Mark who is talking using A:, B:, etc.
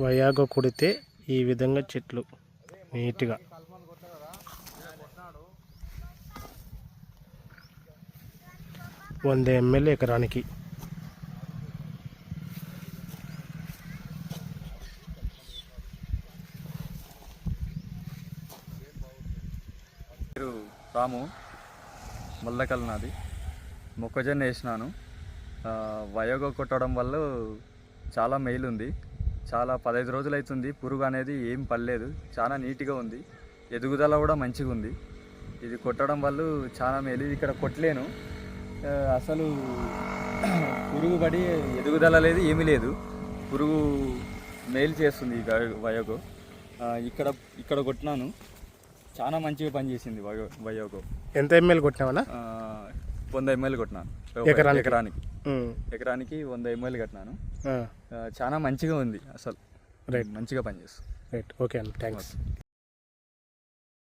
A: వయాగో కొడితే ఈ విధంగా చెట్లు నీట్గా 100 ml ఎకరానికి.
B: రాము ముల్లకల్ నాది. మొక్కజొన్న వేసినాను. వయోగో కొట్టడం వల్ల చాలా మెయిల్ ఉంది. చాలా 15 రోజులు అవుతుంది. పురుగు అనేది ఏం పడలేదు. చాలా నీట్గా ఉంది. ఎదుగుదల కూడా మంచిగా ఉంది. ఇది కొట్టడం వల్ల చాలా మేలు. ఇక్కడ కొట్టలేను అసలు. పురుగు పడి ఎదుగుదల లేదు, ఏమీ లేదు. పురుగు మేలు చేస్తుంది వయోగో. ఇక్కడ కొట్టినాను. చాలా మంచిగా పనిచేసింది వయోగో.
A: ఎంత ఎంఎల్ కొట్టినావా?
B: 100 ml కొట్టినాను ఎకరానికి 100 ml కొట్టినాను. చాలా మంచిగా ఉంది అసలు.
A: రైట్,
B: మంచిగా పనిచేస్తుంది.
A: రైట్, ఓకే అండి, థ్యాంక్స్.